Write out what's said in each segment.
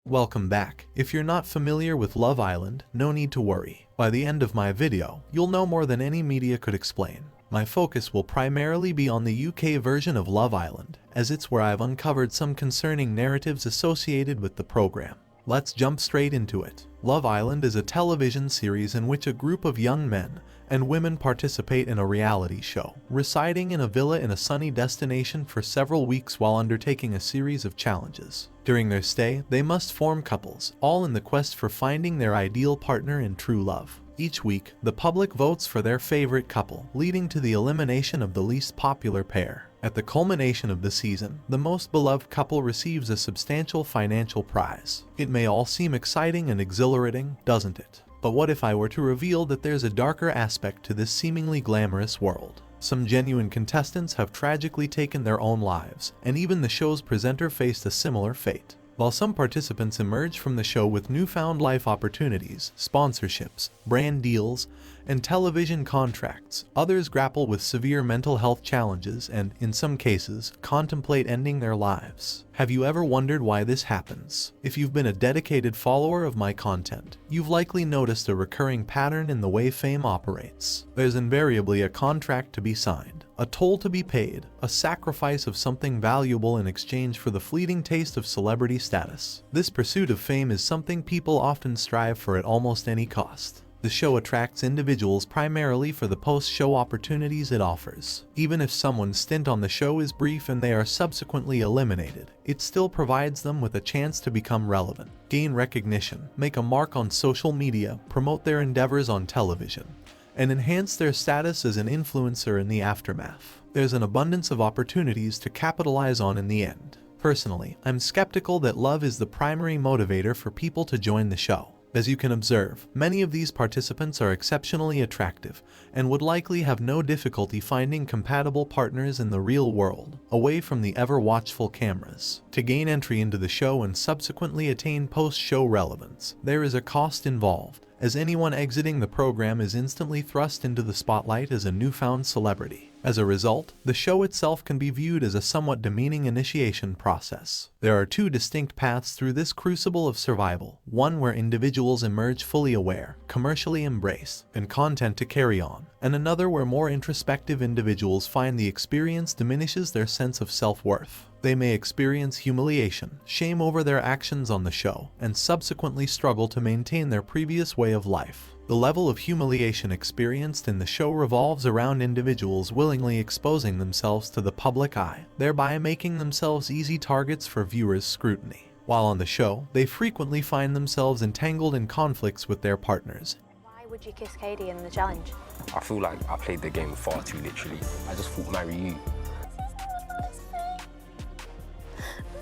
Welcome back. If you're not familiar with Love Island, no need to worry. By the end of my video, you'll know more than any media could explain. My focus will primarily be on the UK version of Love Island, as it's where I've uncovered some concerning narratives associated with the program. Let's jump straight into it. Love Island is a television series in which a group of young men and women participate in a reality show, residing in a villa in a sunny destination for several weeks while undertaking a series of challenges. During their stay, they must form couples, all in the quest for finding their ideal partner in true love. Each week, the public votes for their favorite couple, leading to the elimination of the least popular pair. At the culmination of the season, the most beloved couple receives a substantial financial prize. It may all seem exciting and exhilarating, doesn't it? But what if I were to reveal that there's a darker aspect to this seemingly glamorous world? Some genuine contestants have tragically taken their own lives, and even the show's presenter faced a similar fate. While some participants emerge from the show with newfound life opportunities, sponsorships, brand deals, and television contracts, others grapple with severe mental health challenges and, in some cases, contemplate ending their lives. Have you ever wondered why this happens? If you've been a dedicated follower of my content, you've likely noticed a recurring pattern in the way fame operates. There's invariably a contract to be signed, a toll to be paid, a sacrifice of something valuable in exchange for the fleeting taste of celebrity status. This pursuit of fame is something people often strive for at almost any cost. The show attracts individuals primarily for the post-show opportunities it offers. Even if someone's stint on the show is brief and they are subsequently eliminated, it still provides them with a chance to become relevant, gain recognition, make a mark on social media, promote their endeavors on television, and enhance their status as an influencer in the aftermath. There's an abundance of opportunities to capitalize on in the end. Personally, I'm skeptical that love is the primary motivator for people to join the show. As you can observe, many of these participants are exceptionally attractive and would likely have no difficulty finding compatible partners in the real world, away from the ever-watchful cameras. To gain entry into the show and subsequently attain post-show relevance, there is a cost involved, as anyone exiting the program is instantly thrust into the spotlight as a newfound celebrity. As a result, the show itself can be viewed as a somewhat demeaning initiation process. There are two distinct paths through this crucible of survival, one where individuals emerge fully aware, commercially embraced, and content to carry on, and another where more introspective individuals find the experience diminishes their sense of self-worth. They may experience humiliation, shame over their actions on the show, and subsequently struggle to maintain their previous way of life. The level of humiliation experienced in the show revolves around individuals willingly exposing themselves to the public eye, thereby making themselves easy targets for viewers' scrutiny. While on the show, they frequently find themselves entangled in conflicts with their partners. Why would you kiss Katie in the challenge? I feel like I played the game far too literally. I just thought marry you.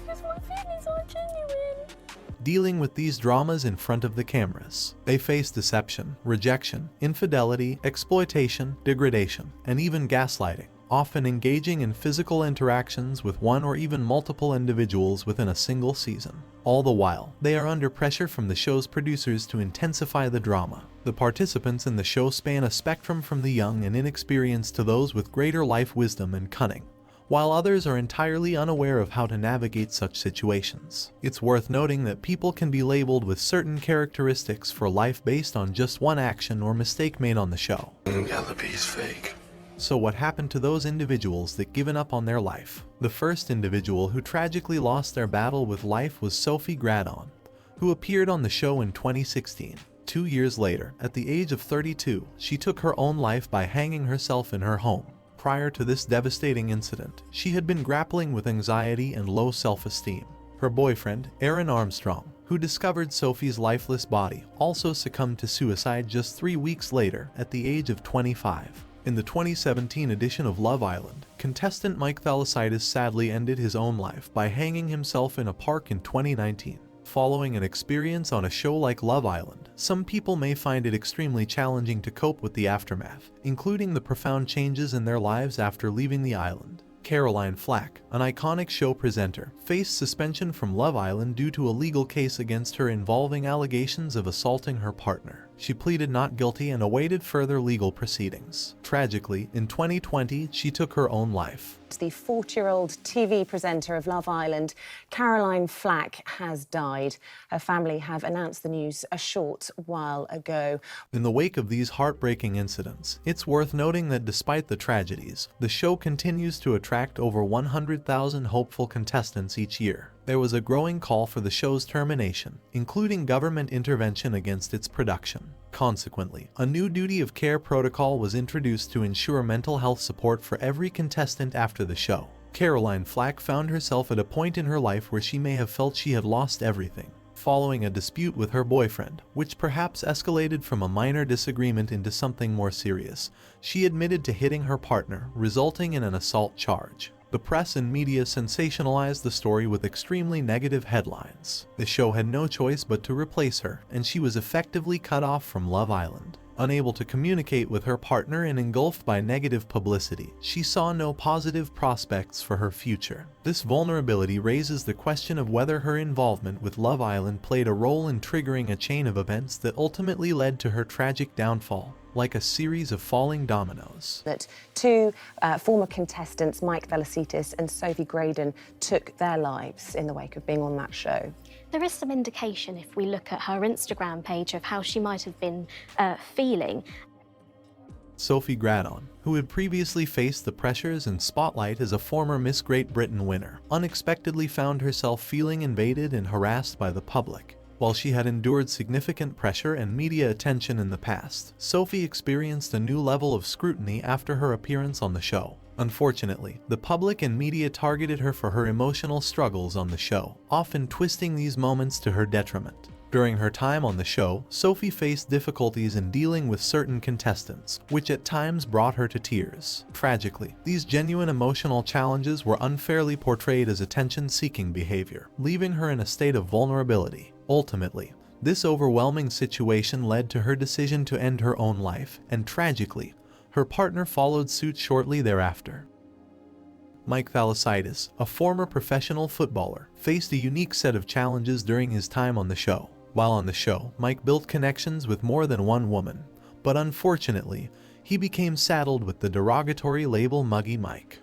Because my feelings are genuine. Dealing with these dramas in front of the cameras, they face deception, rejection, infidelity, exploitation, degradation, and even gaslighting, often engaging in physical interactions with one or even multiple individuals within a single season. All the while, they are under pressure from the show's producers to intensify the drama. The participants in the show span a spectrum from the young and inexperienced to those with greater life wisdom and cunning, while others are entirely unaware of how to navigate such situations. It's worth noting that people can be labeled with certain characteristics for life based on just one action or mistake made on the show. Gallopy's fake. So what happened to those individuals that given up on their life? The first individual who tragically lost their battle with life was Sophie Gradon, who appeared on the show in 2016. 2 years later, at the age of 32, she took her own life by hanging herself in her home. Prior to this devastating incident, she had been grappling with anxiety and low self-esteem. Her boyfriend, Aaron Armstrong, who discovered Sophie's lifeless body, also succumbed to suicide just 3 weeks later at the age of 25. In the 2017 edition of Love Island, contestant Mike Thalassides sadly ended his own life by hanging himself in a park in 2019. Following an experience on a show like Love Island, some people may find it extremely challenging to cope with the aftermath, including the profound changes in their lives after leaving the island. Caroline Flack, an iconic show presenter, faced suspension from Love Island due to a legal case against her involving allegations of assaulting her partner. She pleaded not guilty and awaited further legal proceedings. Tragically, in 2020, she took her own life. The 40-year-old TV presenter of Love Island, Caroline Flack, has died. Her family have announced the news a short while ago. In the wake of these heartbreaking incidents, it's worth noting that despite the tragedies, the show continues to attract over 100,000 hopeful contestants each year. There was a growing call for the show's termination, including government intervention against its production. Consequently, a new duty of care protocol was introduced to ensure mental health support for every contestant after the show. Caroline Flack found herself at a point in her life where she may have felt she had lost everything. Following a dispute with her boyfriend, which perhaps escalated from a minor disagreement into something more serious, she admitted to hitting her partner, resulting in an assault charge. The press and media sensationalized the story with extremely negative headlines. The show had no choice but to replace her, and she was effectively cut off from Love Island. Unable to communicate with her partner and engulfed by negative publicity, she saw no positive prospects for her future. This vulnerability raises the question of whether her involvement with Love Island played a role in triggering a chain of events that ultimately led to her tragic downfall, like a series of falling dominoes. That two former contestants, Mike Velocitis and Sophie Graydon, took their lives in the wake of being on that show. There is some indication if we look at her Instagram page of how she might have been feeling. Sophie Graydon, who had previously faced the pressures and spotlight as a former Miss Great Britain winner, unexpectedly found herself feeling invaded and harassed by the public. While she had endured significant pressure and media attention in the past, Sophie experienced a new level of scrutiny after her appearance on the show. Unfortunately, the public and media targeted her for her emotional struggles on the show, often twisting these moments to her detriment. During her time on the show, Sophie faced difficulties in dealing with certain contestants, which at times brought her to tears. Tragically, these genuine emotional challenges were unfairly portrayed as attention-seeking behavior, leaving her in a state of vulnerability. Ultimately, this overwhelming situation led to her decision to end her own life, and tragically, her partner followed suit shortly thereafter. Mike Velocitis, a former professional footballer, faced a unique set of challenges during his time on the show. While on the show, Mike built connections with more than one woman, but unfortunately, he became saddled with the derogatory label Muggy Mike.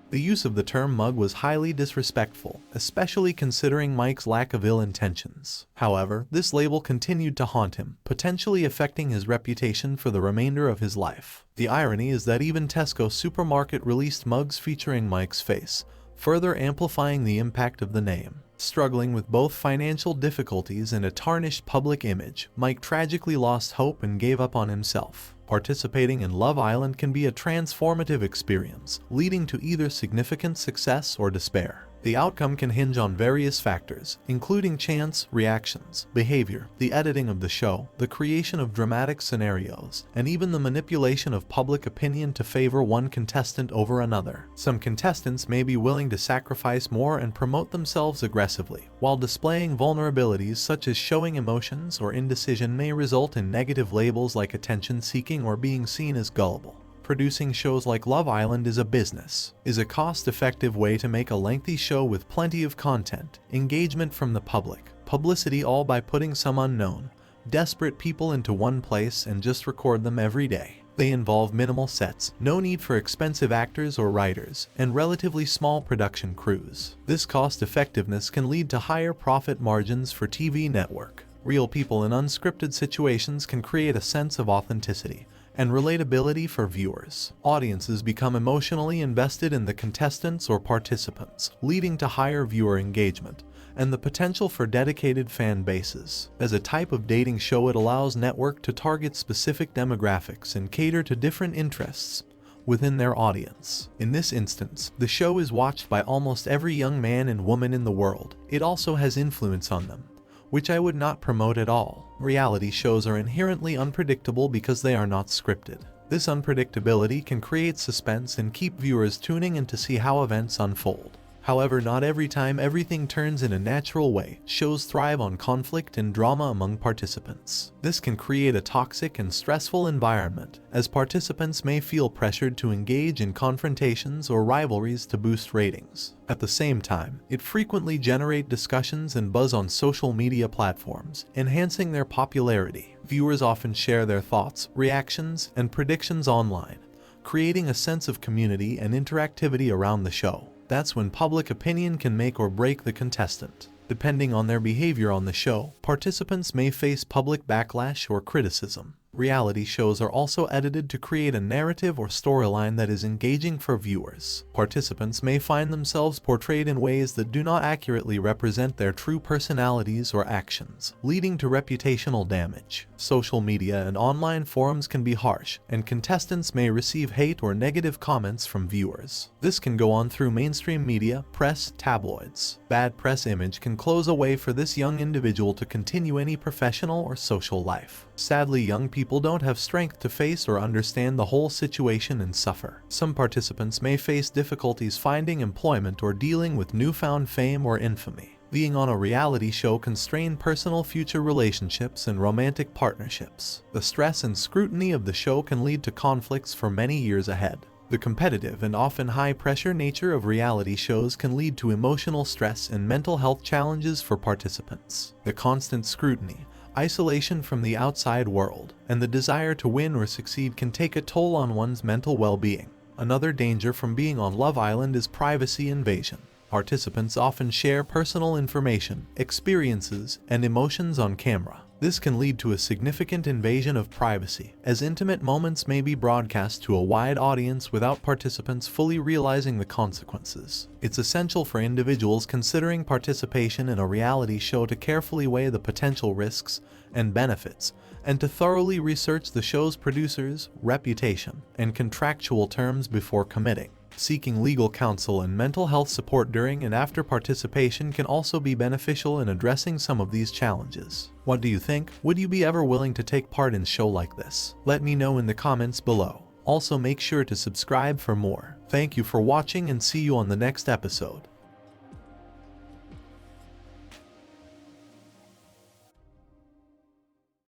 The use of the term mug was highly disrespectful, especially considering Mike's lack of ill intentions. However, this label continued to haunt him, potentially affecting his reputation for the remainder of his life. The irony is that even Tesco Supermarket released mugs featuring Mike's face, further amplifying the impact of the name. Struggling with both financial difficulties and a tarnished public image, Mike tragically lost hope and gave up on himself. Participating in Love Island can be a transformative experience, leading to either significant success or despair. The outcome can hinge on various factors, including chance, reactions, behavior, the editing of the show, the creation of dramatic scenarios, and even the manipulation of public opinion to favor one contestant over another. Some contestants may be willing to sacrifice more and promote themselves aggressively, while displaying vulnerabilities such as showing emotions or indecision may result in negative labels like attention-seeking or being seen as gullible. Producing shows like Love Island is a business, is a cost-effective way to make a lengthy show with plenty of content, engagement from the public, publicity, all by putting some unknown, desperate people into one place and just record them every day. They involve minimal sets, no need for expensive actors or writers, and relatively small production crews. This cost-effectiveness can lead to higher profit margins for TV network. Real people in unscripted situations can create a sense of authenticity and relatability for viewers. Audiences become emotionally invested in the contestants or participants, leading to higher viewer engagement and the potential for dedicated fan bases. As a type of dating show, it allows network to target specific demographics and cater to different interests within their audience. In this instance, the show is watched by almost every young man and woman in the world. It also has influence on them, which I would not promote at all. Reality shows are inherently unpredictable because they are not scripted. This unpredictability can create suspense and keep viewers tuning in to see how events unfold. However, not every time everything turns in a natural way. Shows thrive on conflict and drama among participants. This can create a toxic and stressful environment, as participants may feel pressured to engage in confrontations or rivalries to boost ratings. At the same time, it frequently generates discussions and buzz on social media platforms, enhancing their popularity. Viewers often share their thoughts, reactions, and predictions online, creating a sense of community and interactivity around the show. That's when public opinion can make or break the contestant. Depending on their behavior on the show, participants may face public backlash or criticism. Reality shows are also edited to create a narrative or storyline that is engaging for viewers. Participants may find themselves portrayed in ways that do not accurately represent their true personalities or actions, leading to reputational damage. Social media and online forums can be harsh, and contestants may receive hate or negative comments from viewers. This can go on through mainstream media, press, tabloids. Bad press image can close a way for this young individual to continue any professional or social life. Sadly, young people don't have strength to face or understand the whole situation and suffer. Some participants may face difficulties finding employment or dealing with newfound fame or infamy. Being on a reality show can strain personal future relationships and romantic partnerships. The stress and scrutiny of the show can lead to conflicts for many years ahead. The competitive and often high-pressure nature of reality shows can lead to emotional stress and mental health challenges for participants. The constant scrutiny, isolation from the outside world, and the desire to win or succeed can take a toll on one's mental well-being. Another danger from being on Love Island is privacy invasion. Participants often share personal information, experiences, and emotions on camera. This can lead to a significant invasion of privacy, as intimate moments may be broadcast to a wide audience without participants fully realizing the consequences. It's essential for individuals considering participation in a reality show to carefully weigh the potential risks and benefits, and to thoroughly research the show's producers, reputation, and contractual terms before committing. Seeking legal counsel and mental health support during and after participation can also be beneficial in addressing some of these challenges. What do you think? Would you be ever willing to take part in a show like this? Let me know in the comments below. Also, make sure to subscribe for more. Thank you for watching and see you on the next episode.